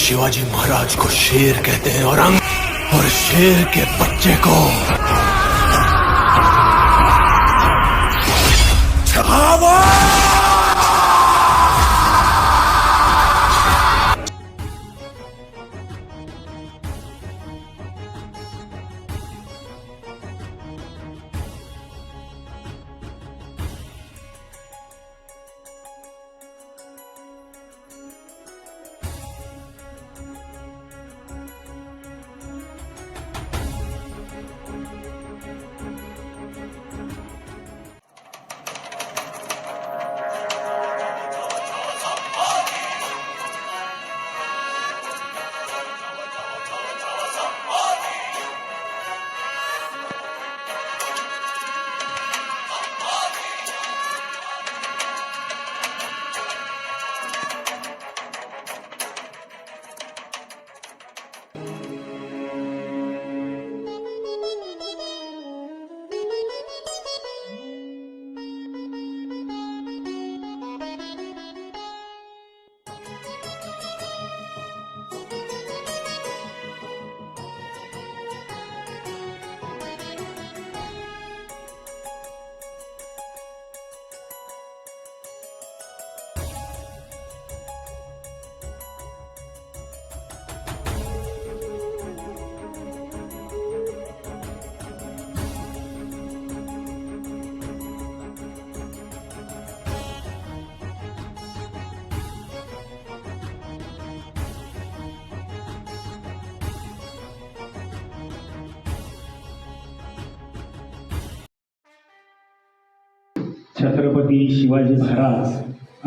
शिवाजी महाराज को शेर कहते हैं और शेर के बच्चे को छावा। छत्रपती शिवाजी महाराज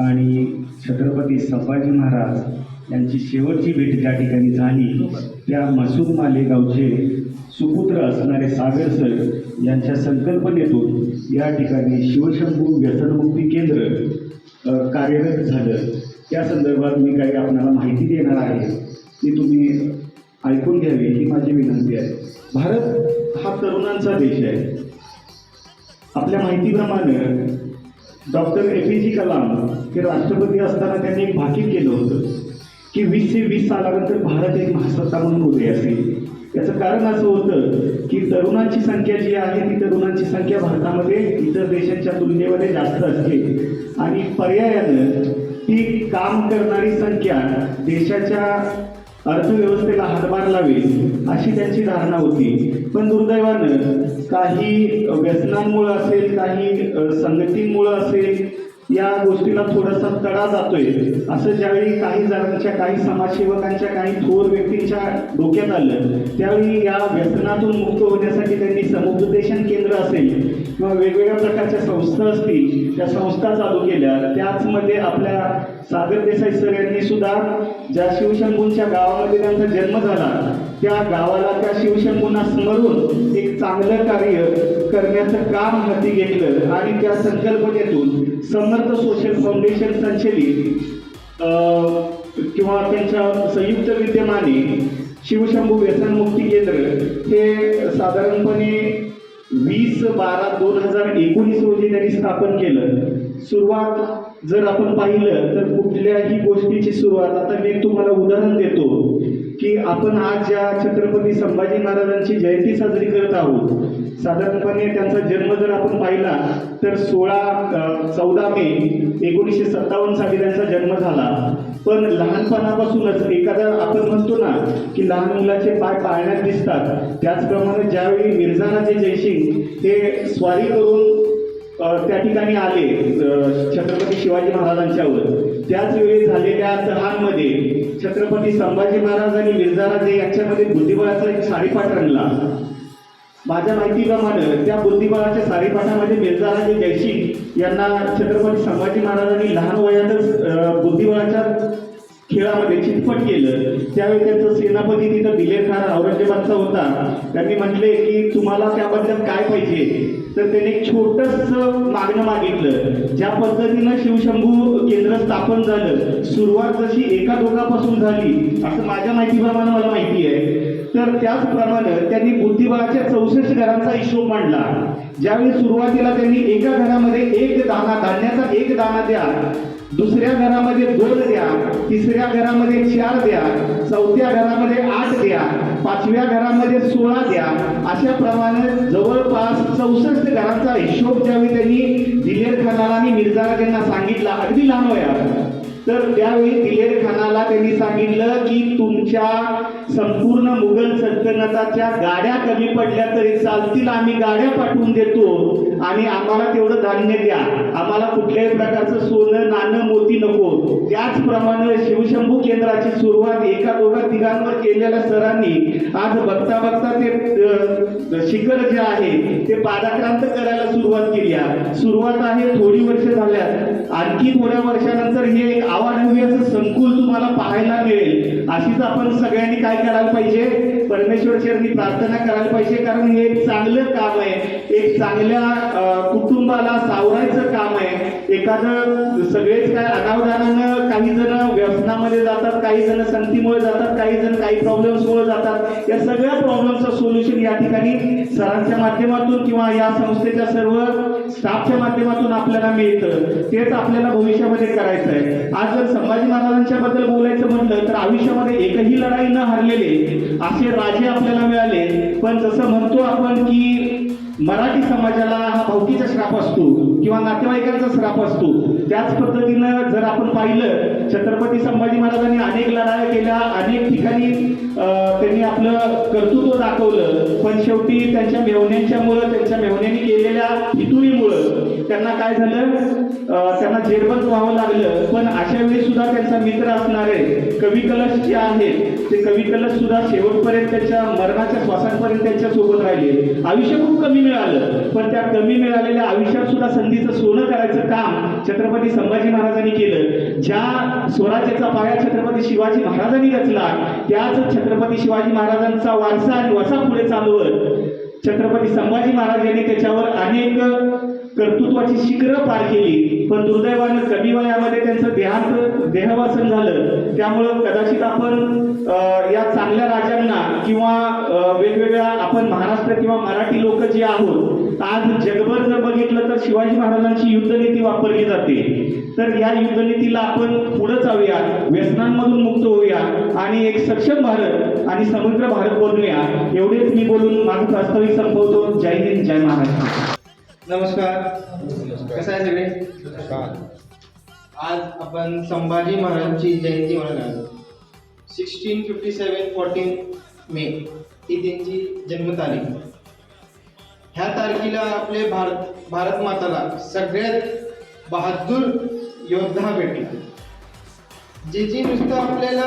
आणि छत्रपती संभाजी महाराज यांची शेवटची भेट ज्या ठिकाणी झाली त्या मसूद मालेगावचे सुपुत्र असणारे सागर सर यांच्या संकल्पनेतून या ठिकाणी शिवशंभू व्यसनमुक्ती केंद्र कार्यरत झालं। त्या संदर्भात मी काही आपल्याला माहिती देणार आहे, ती तुम्ही ऐकून घ्यावी ही माझी विनंती आहे। भारत हा तरुणांचा देश आहे। आपल्या माहितीप्रमाणे डॉक्टर APJ कलाम हे राष्ट्रपती असताना त्यांनी एक भाकीत केलं होतं की 20 ते 20 सालानंतर भारत एक महासत्ता म्हणून उदय असेल। याचं कारण असं होतं की तरुणांची संख्या जी आहे ती तरुणांची संख्या भारतामध्ये इतर देशांच्या तुलनेमध्ये जास्त असते आणि पर्यायानं ती काम करणारी संख्या देशाच्या अर्थव्यवस्थेला हातभार लावेल अशी त्यांची धारणा होती। पण दुर्दैवानं काही व्यसनांमुळे असेल, काही संगतींमुळे असेल, या गोष्टीला थोडासा तडा जातोय असं ज्यावेळी काही जणांच्या, काही समाजसेवकांच्या, काही थोर व्यक्तींच्या डोक्यात आलं त्यावेळी या व्यसनातून मुक्त होण्यासाठी त्यांनी समुपदेशन केंद्र असेल किंवा वेगवेगळ्या प्रकारच्या संस्था असतील त्या संस्था चालू केल्या। त्याचमध्ये आपल्या सागर देसाई सर यांनी सुद्धा ज्या शिवशंभूंच्या गावामध्ये त्यांचा जन्म झाला त्या गावाला, त्या शिवशंभूंना स्मरून एक चांगलं कार्य करण्याचं काम हाती घेतलं आणि त्या संकल्पनेतून समर्थ सोशल फाउंडेशन संचलित किंवा त्यांच्या संयुक्त विद्यमाने शिवशंभू व्यसनमुक्ती केंद्र हे साधारणपणे 20/12/2019 रोजी त्यांनी स्थापन केलं। सुरुवात जर आपण पाहिलं तर कुठल्याही गोष्टीची सुरुवात, आता मी तुम्हाला उदाहरण देतो की आपण आज ज्या छत्रपती संभाजी महाराजांची जयंती साजरी करत आहोत, साधारणपणे त्यांचा जन्म जर आपण पाहिला तर 14 मे 1957 साली त्यांचा जन्म झाला। पण लहानपणापासूनच एखादा आपण म्हणतो ना की लहान मुलाचे पाय पाळण्यात दिसतात, त्याचप्रमाणे ज्यावेळी मिर्झाराजे जयसिंग हे स्वारी करून त्या ठिकाणी आले छत्रपती शिवाजी महाराजांच्यावर, त्याच वेळी झालेल्या तहांमध्ये छत्रपती संभाजी महाराज आणि मिर्झाराजे यांच्यामध्ये बुद्धिबळाचा एक सारीपाट रंगला। माझ्या माहितीप्रमाणे त्या बुद्धिबळाच्या सारीपाठामध्ये मिर्झाराजे जयसिंग यांना छत्रपती संभाजी महाराजांनी लहान वयातच बुद्धिबळाच्या खेळामध्ये चितपट केलं। त्यावेळी त्यांचं सेनापती तिथं दिलेर खान औरंगजेबाचा होता, त्यांनी म्हटले की तुम्हाला त्याबद्दल काय पाहिजे, तर त्याने एक छोटंसं मागणं मागितलं। ज्या पद्धतीनं शिवशंभू केंद्र स्थापन झालं, सुरुवात जशी एका दोघापासून झाली असं माझ्या माहितीप्रमाणे मला माहिती आहे, तर त्याचप्रमाणे त्यांनी बुद्धिबळाच्या 64 घरांचा हिशोब मांडला। ज्यावेळी सुरुवातीला त्यांनी एका घरामध्ये एक दाना, धान्याचा एक दाना द्या दुसऱ्या घरामध्ये 2 द्या, तिसऱ्या घरामध्ये 4 द्या, चौथ्या घरामध्ये 8 द्या, 5व्या घरामध्ये 16 द्या. अशा प्रमाणे जवळपास 64 घरांचा हिशोब ज्यावेळी त्यांनी दिलेर खानाला आणि मिर्झा यांना सांगितला, अगदी लहान वयात, तर त्यावेळी दिलेर खानाला त्यांनी सांगितलं की तुमच्या संपूर्ण मुघल सल्तनताच्या गाड्या कमी पडल्या तरी चालतील, आम्ही गाड्या पाठवून देतो आणि आम्हाला तेवढं धान्य द्या, आम्हाला कुठल्याही प्रकारचं सोनं नाणं मोती नको. त्याचप्रमाणे शिवशंभू केंद्राची सुरुवात 1-2-3 केलेल्या सरांनी आज बघता बघता ते शिखर जे आहे ते पादाक्रांत करायला सुरुवात केली आहे. सुरुवात आहे, थोडी वर्ष झाल्यात, आणखी थोड्या वर्षानंतर हे एक आवाढव्य असं संकुल तुम्हाला पाहायला मिळेल. अशीच आपण सगळ्यांनी काय करायला पाहिजे, परमेश्वर चरणी प्रार्थना करायला पाहिजे, कारण हे एक चांगलं काम आहे, एक चांगल्या कुटुंबाला सावरायचं काम आहे. एखादं सगळेच काय अनावधानानं काही जण व्यसनामध्ये जातात, काही जण संगतीमुळे जातात, काही जण काही प्रॉब्लेम्समुळे जातात. या सगळ्या प्रॉब्लेमचं सोल्युशन या ठिकाणी सरांच्या माध्यमातून किंवा या संस्थेच्या सर्व स्टाफच्या माध्यमातून आपल्याला मिळतं. तेच आपल्याला भविष्यामध्ये करायचं आहे. आज जर संभाजी महाराजांच्या बद्दल बोलायचं म्हटलं तर आयुष्यामध्ये एकही लढाई न हारलेले असे राजे आपल्याला मिळाले. पण जसं म्हणतो आपण की मराठी समाजाला हा भावकीचा श्राप असतो किंवा नातेवाईकांचा श्राप असतो, त्याच पद्धतीनं जर आपण पाहिलं, छत्रपती संभाजी महाराजांनी अनेक लढाया केल्या, अनेक ठिकाणी त्यांनी आपलं कर्तृत्व दाखवलं, पण शेवटी त्यांच्या मेव्हण्यांच्यामुळं, त्यांच्या मेव्हण्यांनी केलेल्या फितुरीमुळं त्यांना काय झालं, त्यांना जेरबंद व्हावं लागलं. पण अशा वेळी सुद्धा त्यांचा मित्र असणारे कवी कलश जे आहेत ते कवी कलश सुद्धा शेवटपर्यंत, त्यांच्या मरणाच्या श्वासांपर्यंत त्यांच्या सोबत राहिले. आयुष्य खूप कमी मिळालं, पण त्या कमी मिळालेल्या आयुष्यात सुद्धा संधीचं सोनं करायचं काम छत्रपती संभाजी महाराजांनी केलं. ज्या स्वराज्याचा पाया छत्रपती शिवाजी महाराजांनी रचला, त्याच छत्रपती शिवाजी महाराजांचा वारसा आणि वसा पुढे चालवत छत्रपती संभाजी महाराज यांनी त्याच्यावर अनेक कर्तृत्वाची शिखरं पार केली. पण दुर्दैवानं कमी वयामध्ये त्यांचं देहवासन झालं. त्यामुळं कदाचित आपण या चांगल्या राजांना किंवा वेगवेगळ्या आपण महाराष्ट्र किंवा मराठी लोक जे आहोत, आज जगभर जर बघितलं तर शिवाजी महाराजांची युद्धनीती वापरली जाते. तर या युद्धनीतीला आपण पुढे जाऊया, व्यसनांमधून मुक्त होऊया आणि एक सक्षम भारत आणि समग्र भारत बनवूया. एवढेच मी बोलून माझं वास्तविक संपवतो. जय हिंद, जय महाराष्ट्र. नमस्कार, कसं आहे सगळे? आज आपण संभाजी महाराजांची जयंती म्हणत 1657 14 मे ही त्यांची जन्मतारीख. ह्या तारखेला आपले भारत माताला सगळ्यात बहादूर योद्धा भेटला, जे नुसतं आपल्याला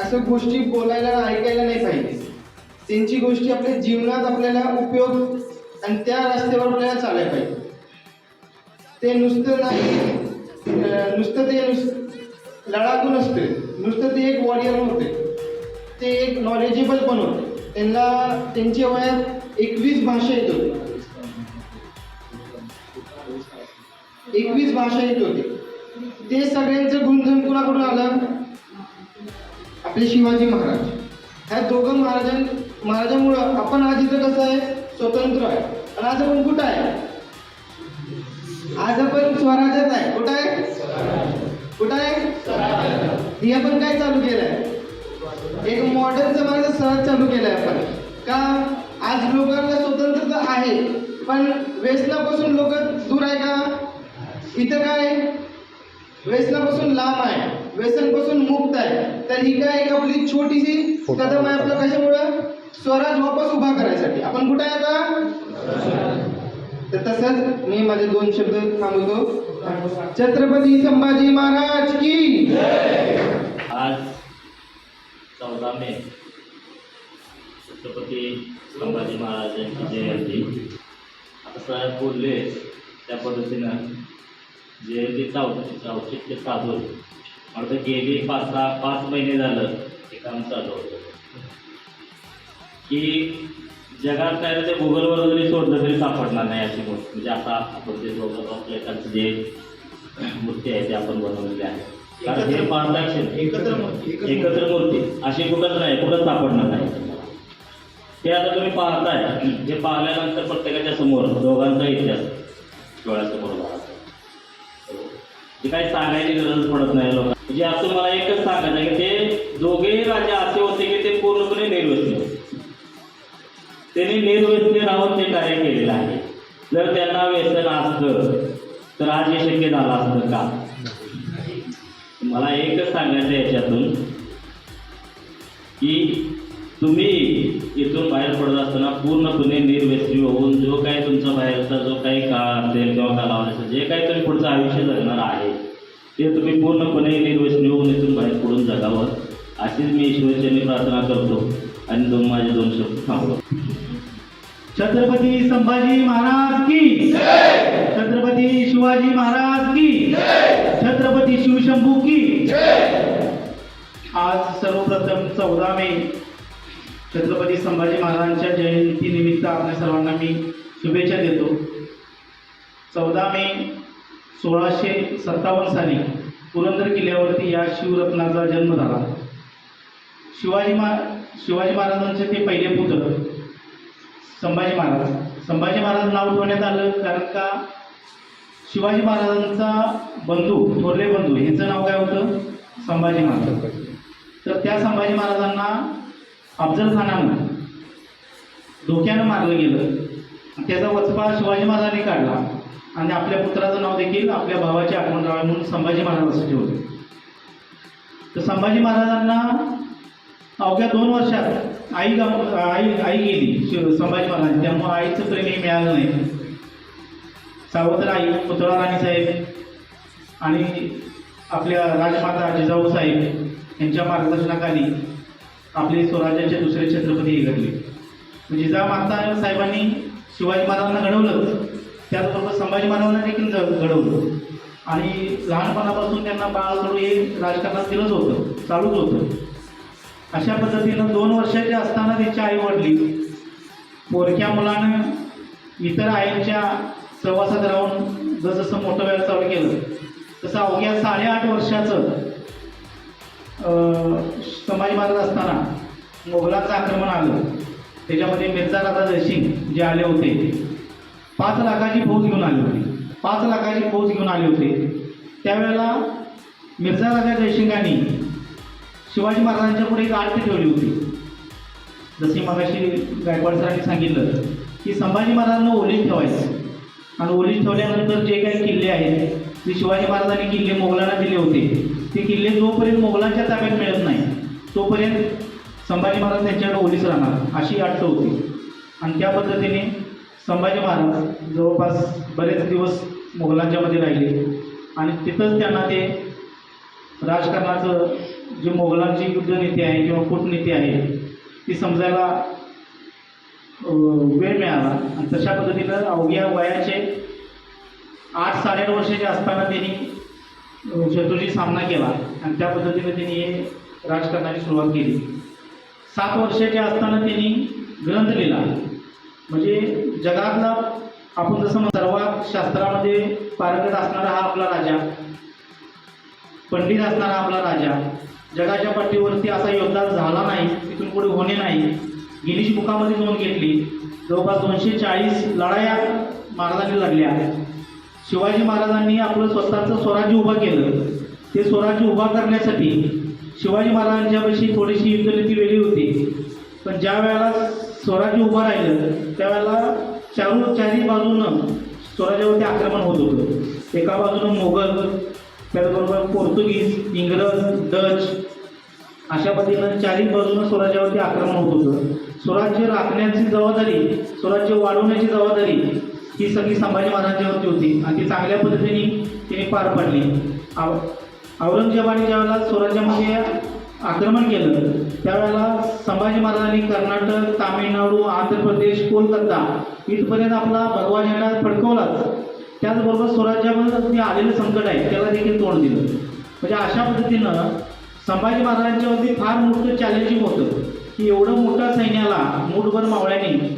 असं गोष्टी बोलायला ऐकायला नाही पाहिजे, त्यांची गोष्टी आपल्या जीवनात आपल्याला उपयोग आणि त्या रस्त्यावर आपल्याला चालायला पाहिजे. ते नुसतं नाही, नुसतं ते लढाकू नसते, नुसतं ते एक वॉरियर होते, ते एक नॉलेजेबल पण होते. त्यांना त्यांच्या वयात 21 भाषा येत होती, 21 भाषा येत होते. ते सगळ्यांचं गुणधन कुणाकडून आलं? आपले शिवाजी महाराज. ह्या दोघं महाराजांमुळं आपण आज इथं कसं आहे, स्वतंत्र आहे. आणि आज आपण कुठं आहे? आज आपण स्वराज्यात आहे. कुठं आहे? कुठं आहे? हे आपण काय चालू केलंय? एक मॉडर्न जमान्याचा सहज चालू केलाय आपण. का? आज लोकांना स्वतंत्रता आहे, पण व्यसनापासून लोक दूर आहे का? इथं काय व्यसनापासून लांब आहे, व्यसनपासून मुक्त आहे. तर ही काय एक आपली छोटीशी कदम आहे आपलं. कशामुळं? स्वराज वापस उभा करायसाठी. आपण कुठे आहे आता? तर तसंच मी माझे 2 शब्द थांबवतो. छत्रपती संभाजी महाराज की आज 14 मे छत्रपती संभाजी महाराजांची जयंती. आता साहेब बोलले त्या पद्धतीनं जयंतीचं औचित्य साधून आता गेली 5 महिने झालं हे काम चालू होतं की जगात काय ते गुगलवर जरी शोधलं तरी सापडणार नाही अशी गोष्ट. म्हणजे आता आपण ते आपल्याकडचं जे मूर्ती आहे ते आपण बनवलेली आहे, कारण हे पाहता एकत्र मूर्ती अशी कुठंच नाही, कुठंच सापडणार नाही. ते आता तुम्ही पाहताय, हे पाहिल्यानंतर प्रत्येकाच्या समोर दोघांचा इतिहास डोळ्यासमोर राहतो. ते काही सांगायची गरज पडत नाही लोक. म्हणजे असं मला एकच सांगायचं आहे की ते दोघेही राजे असे होते की ते पूर्णपणे निर्व्यसनी होते. त्यांनी निर्व्यसनी राहून ते कार्य केलेलं आहे. जर त्यांना व्यसन असतं तर आज हे शक्य झालं असतं का? मला एकच सांगायचं आहे याच्यातून की तुम्ही इथून बाहेर पडत असताना पूर्णपणे निर्व्यसनी होऊन जो काही तुमचा बाहेरचा जो काही काळ असेल किंवा कालावधी जे काही तुम्ही पुढचं आयुष्य जगणार आहे ते तुम्ही पूर्णपणे निर्व्यसनी होऊन इथून बाहेर पडून जगावं अशीच मी ईश्वरचरणी प्रार्थना करतो आणि माझे 2 शब्द थांबवतो. छत्रपती संभाजी महाराज की छत्रपती शिवाजी महाराज की छत्रपती शिवशंभू की. आज सर्वप्रथम 14 मे छत्रपती संभाजी महाराजांच्या जयंतीनिमित्त आपल्या सर्वांना मी शुभेच्छा देतो. 14 मे 1657 साली पुरंदर किल्ल्यावरती या शिवरत्नाचा जन्म झाला. शिवाजी महाराजांचे ते पहिले पुत्र संभाजी महाराज नाव ठेवण्यात आलं कारण का शिवाजी महाराजांचा बंधू थोरले बंधू यांचं नाव काय होतं? संभाजी महाराज. तर त्या संभाजी महाराजांना अफजल खानानं धोक्यानं मारलं गेलं. त्याचा वचपा शिवाजी महाराजांनी काढला आणि आपल्या पुत्राचं नाव देखील आपल्या भावाचे आठवण राहावे म्हणून संभाजी महाराज असं ठेवलं. तर संभाजी महाराजांना अवघ्या 2 वर्षात आई गेली संभाजी महाराज. त्यामुळे आईचं प्रेमही मिळालं नाही. सावत्र आई पुतळा राणीसाहेब आणि आपल्या राजमाता जिजाऊसाहेब यांच्या मार्गदर्शनाखाली आपले स्वराज्याचे दुसरे छत्रपती हे घडले. जिजामाता साहेबांनी शिवाजी महाराजांना घडवलं त्याचबरोबर संभाजी महाराजांना देखील घडवलं आणि लहानपणापासून त्यांना बाळकडू हे राजकारणात दिलंच होतं, चालूच होतं. अशा पद्धतीनं 2 वर्षाचे असताना त्यांची आई वडली पोरक्या मुलानं इतर आईंच्या सहवासात राहून जसं मोठं व्हायला चालू केलं तसं अवघ्या 8.5 वर्षाचं संभाजी महाराज असताना मोगलांचं आक्रमण आलं. त्याच्यामध्ये मिर्झा राजा जयसिंग जे आले होते 5 लाखाची फौज घेऊन आले होते. 5 लाखाची फौज घेऊन आले होते. त्यावेळेला मिर्झा राजा जयसिंगांनी शिवाजी महाराजांच्या पुढे एक आट ठेवली होती. जशी मगाशी गायकवाड सरांनी सांगितलं की संभाजी महाराजांना ओलीत ठेवायचं आणि ओलीत ठेवल्यानंतर जे काही किल्ले आहेत ते शिवाजी महाराजांनी किल्ले मोगलांना दिले होते. ते किल्ले जोपर्यंत मोगलांच्या ताब्यात मिळत नाही तोपर्यंत संभाजी महाराज त्यांच्याकडे ओलीस राहणार अशी अट होती. आणि त्या पद्धतीने संभाजी महाराज जवळपास बरेच दिवस मोगलांच्या मध्ये राहिले आणि तिथंच त्यांना ते राजकारणाचं जे मोगलांची युद्धनीती आहे किंवा कूटनीती आहे ती समजायला वेळ मिळाला. आणि तशा पद्धतीनं अवघ्या वयाचे 8-8.5 वर्षाचे असताना त्यांनी शत्रूशी सामना केला आणि त्या पद्धतीने त्यांनी हे राजकारणाची सुरुवात केली. 7 वर्षाचे असताना त्यांनी ग्रंथ लिहिला. म्हणजे जगातला आपण जसं सर्वात शास्त्रामध्ये पारंगत असणारा हा आपला राजा, पंडित असणारा आपला राजा, जगाच्या पाठीवरती असा योद्धा झाला नाही, तिथून पुढे होणे नाही. गिनीज बुकामध्ये नोंद घेतली. जवळपास 240 लढाया महाराजांनी लढल्या. शिवाजी महाराजांनी आपलं स्वतःचं स्वराज्य उभं केलं. ते स्वराज्य उभा करण्यासाठी शिवाजी महाराजांच्यापाशी थोडीशी युद्धनीती वेगळी होती. पण ज्या वेळेला स्वराज्य उभं राहिलं त्यावेळेला चारी बाजूनं स्वराज्यावरती आक्रमण होत होतं. एका बाजूनं मोगल, त्याचबरोबर पोर्तुगीज, इंग्रज, डच अशा पद्धतीनं 4 बाजूनं स्वराज्यावरती आक्रमण होत होतं. स्वराज्य राखण्याची जबाबदारी, स्वराज्य वाढवण्याची जबाबदारी ही सगळी संभाजी महाराजांवरती होती आणि ती चांगल्या पद्धतीने तिने पार पाडली. औरंगजेबाने ज्यावेळेला स्वराज्यामध्ये आक्रमण केलं त्यावेळेला संभाजी महाराजांनी कर्नाटक, तामिळनाडू, आंध्र प्रदेश, कोलकाता इथपर्यंत आपला भगवा झेंडा फडकवलाच. त्याचबरोबर स्वराज्यामध्ये जे आलेलं संकट आहे त्याला देखील तोंड दिलं. म्हणजे अशा पद्धतीनं संभाजी महाराजांच्यावरती फार मोठं चॅलेंजिंग होतं की एवढं मोठ्या सैन्याला मूठभर मावळ्यांनी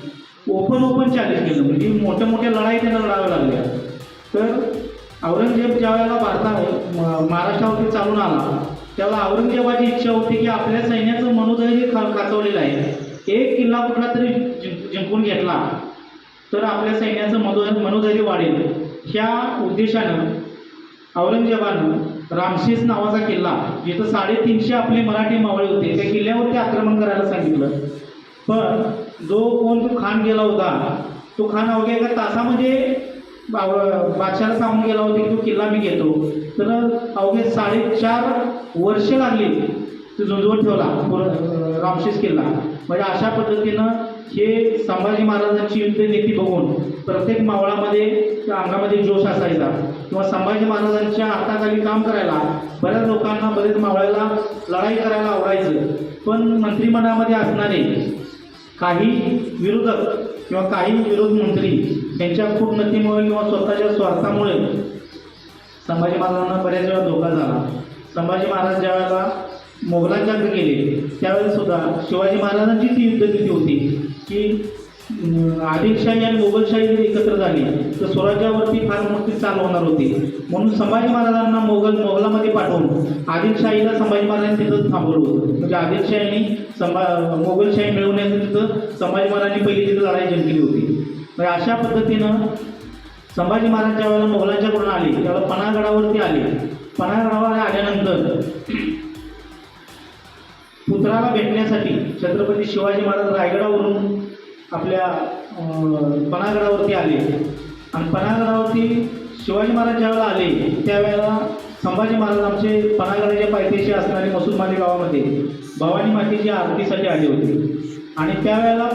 ओपन चॅलेंज केलं. म्हणजे मोठ्या लढाई त्यांना लढाव्या लागल्या. तर औरंगजेब ज्या वेळेला महाराष्ट्रावरती चालून आला त्यावेळेला औरंगजेबाची इच्छा होती की आपल्या सैन्याचं मनोधैर्य खाचवलेलं आहे. एक किल्ला कुठला तरी जिंकून घेतला तर आपल्या सैन्याचं मनोधैर्य वाढेल. ह्या उद्देशानं औरंगजेबानं रामशेष नावाचा किल्ला, जिथं 350 आपले मराठी मावळे होते, त्या किल्ल्यावरती आक्रमण करायला सांगितलं. पण जो कोण तो खान गेला होता, तो खान अवघ्या एका तासामध्ये बादशाला सांगून गेला होता की तो किल्ला मी घेतो. तर अवघे 4.5 वर्ष लागली तो झुंजवत ठेवला रामशेष किल्ला. म्हणजे अशा पद्धतीनं हे संभाजी महाराजांची युद्ध नीती बघून प्रत्येक मावळामध्ये अंगामध्ये जोश असायचा, किंवा संभाजी महाराजांच्या हाताखाली काम करायला बऱ्याच लोकांना, बरेच मावळ्याला लढाई करायला आवडायचं. पण मंत्रिमंडळामध्ये असणारे काही विरोधक किंवा काही विरोध मंत्री यांच्या कूटनीतीमुळे किंवा स्वतःच्या स्वार्थामुळे संभाजी महाराजांना बऱ्याच वेळा धोका झाला. संभाजी महाराज ज्या वेळेला मोगलांच्याकडे गेले त्यावेळेस सुद्धा शिवाजी महाराजांची ती युद्धनीती होती की आदिलशाही आणि मोगलशाही जर एकत्र झाली तर स्वराज्यावरती फार मोठी चाल होणार होती. म्हणून संभाजी महाराजांना मोगलामध्ये पाठवून आदिलशाहीला संभाजी महाराजांनी तिथं थांबवलं होतं. म्हणजे आदिलशाहीने मोगलशाही मिळवण्याचं तिथं संभाजी महाराजांनी पहिली तिथं लढाई जिंकली होती. म्हणजे अशा पद्धतीनं संभाजी महाराज ज्या वेळेला मोगलांच्याकडून आले त्यावेळेला पन्हाळगडावरती आले. पन्हाळगडावर आल्यानंतर पुत्राला भेटण्यासाठी छत्रपती शिवाजी महाराज रायगडावरून आपल्या पन्हाळगडावरती आले. आणि पन्हाळगडावरती शिवाजी महाराज ज्यावेळेला आले त्यावेळेला संभाजी महाराज आमचे पन्हाळगडाच्या पायथ्याशी असणारे मसूदमाली गावामध्ये भवानी मातेची आरतीसाठी आले होते. आणि त्यावेळेला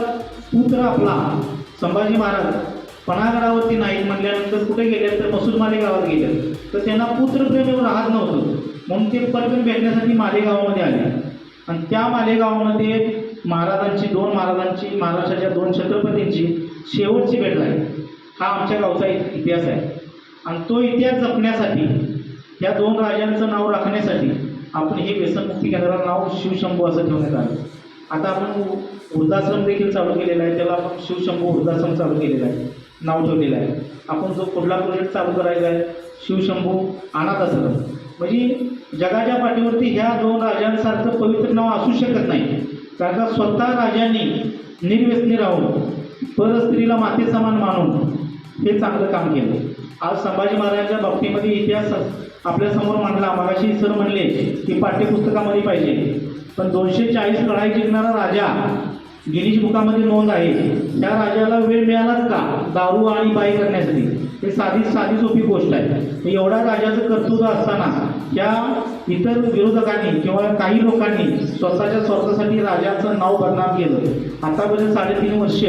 पुत्र आपला संभाजी महाराज पन्हाळगडावरती नाही म्हटल्यानंतर कुठे गेले तर मसूदमाली गावात गेले. तर त्यांना पुत्रप्रेम राहत नव्हतं, म्हणून ते परत भेटण्यासाठी मालेगावामध्ये आले. आणि त्या मालेगावामध्ये महाराष्ट्राच्या 2 छत्रपतींची शेवटची भेट झाली. हा आमच्या गावचा इतिहास आहे. आणि तो इतिहास जपण्यासाठी, या 2 राजांचं नाव राखण्यासाठी आपण हे व्यसनमुक्ती केंद्राला नाव शिवशंभू असं ठेवण्यात आलं. आता आपण वृद्धाश्रम देखील चालू केलेला आहे, त्याला आपण शिवशंभू वृद्धाश्रम चालू केलेला आहे, नाव ठेवलेलं आहे. आपण जो पुढला प्रोजेक्ट चालू करायचा आहे शिवशंभू अनाथाश्रम. म्हणजे जगाच्या पाठीवरती ह्या 2 राजांसारखं पवित्र नाव असू शकत नाही. कारण का स्वतः राजांनी निर्व्यसनी राहून परस्त्रीला माते समान मानून हे चांगलं काम केलं. आज संभाजी महाराजांच्या बाबतीमध्ये इतिहास आपल्यासमोर मांडला. मगाशी सर म्हणले की पाठ्यपुस्तकामध्ये पाहिजे, पण 240 लढाई जिंकणारा राजा गिनीज बुकामध्ये नोंद आहे. त्या राजाला वेळ मिळालाच का दारू आणि बाई करण्यासाठी? हे साधी सोपी गोष्ट आहे. एवढा राजाचं कर्तृत्व असताना त्या इतर विरोधकांनी किंवा काही लोकांनी स्वतःच्या स्वार्थासाठी राजाचं नाव बदनाम केलं. आतापर्यंत 3.5 वर्ष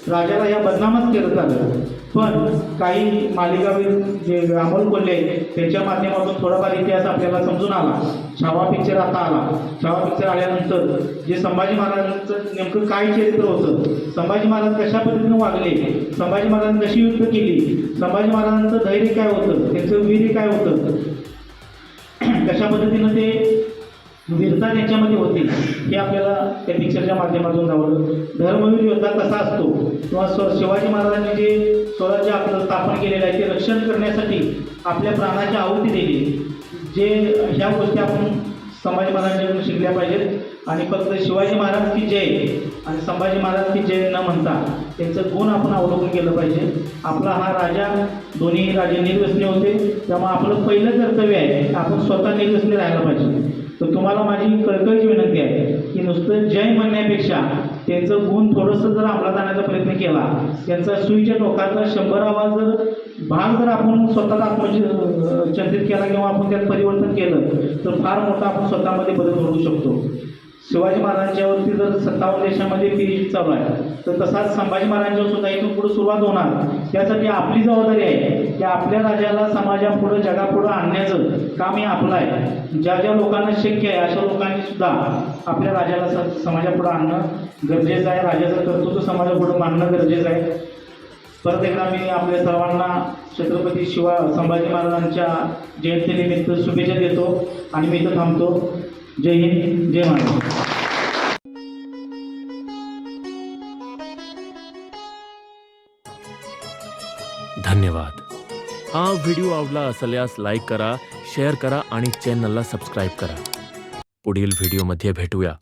राजाला या बदनामच केलं झालं. पण काही मालिकावीर जे अमोल कोल्हे त्यांच्या माध्यमातून थोडाफार इतिहास आपल्याला समजून आला. छावा पिक्चर आता आला. छावा पिक्चर आल्यानंतर जे संभाजी महाराजांचं नेमकं काय चरित्र होतं, संभाजी महाराज कशा पद्धतीनं वागले, संभाजी महाराजांनी कशी युद्ध केली, संभाजी महाराजांचं धैर्य काय होतं, त्यांचं वीर्य काय होतं, कशा पद्धतीनं ते वीरता त्यांच्यामध्ये होती, हे आपल्याला त्या पिक्चरच्या माध्यमातून जावं. धर्मवीर योद्धा कसा असतो किंवा शिवाजी महाराजांनी जे स्वराज्य आपलं स्थापन केलेलं आहे ते रक्षण करण्यासाठी आपल्या प्राणाची आहुती दिली. जे ह्या गोष्टी आपण संभाजी महाराजांकडून शिकल्या पाहिजेत. आणि फक्त शिवाजी महाराज की जय आणि संभाजी महाराज की जय न म्हणता त्यांचं गुण आपण अवलोकन केलं पाहिजे. आपला हा राजा, दोन्ही राजे निर्व्यसनी होते, त्यामुळे आपलं पहिलं कर्तव्य आहे आपण स्वतः निर्व्यसनी राहायला पाहिजे. तर तुम्हाला माझी कळकळीची विनंती आहे की नुसतं जय म्हणण्यापेक्षा त्यांचं गुण थोडंसं जर अंमलात आणण्याचा प्रयत्न केला, त्यांचा सुईच्या टोकाचा 100वा भाग जर आपण स्वतःला आत्मचिंतित केला किंवा आपण त्यात परिवर्तन केलं तर फार मोठा आपण स्वतःमध्ये बदल घडवू शकतो. शिवाजी महाराजांच्यावरती जर 57 देशामध्ये PhD चालू आहे तर तसाच संभाजी महाराजांच्यावर सुद्धा इथून पुढे सुरुवात होणार. त्यासाठी आपली जबाबदारी आहे की आपल्या राजाला समाजापुढं जगापुढं आणण्याचं काम हे आपलं आहे. ज्या ज्या लोकांना शक्य आहे अशा लोकांनी सुद्धा आपल्या राजाला समाजापुढं आणणं गरजेचं आहे. राजाचं कर्तृत्व समाजापुढं मांडणं गरजेचं आहे. परत एकदा मी आपल्या सर्वांना छत्रपती संभाजी महाराजांच्या जयंतीनिमित्त शुभेच्छा देतो आणि मी इथं थांबतो. जय हिंद, जय महाराष्ट्र. धन्यवाद. हा व्हिडिओ आवडला असल्यास लाईक करा, शेअर करा आणि चॅनलला सबस्क्राईब करा. पुढील व्हिडिओमध्ये भेटूया.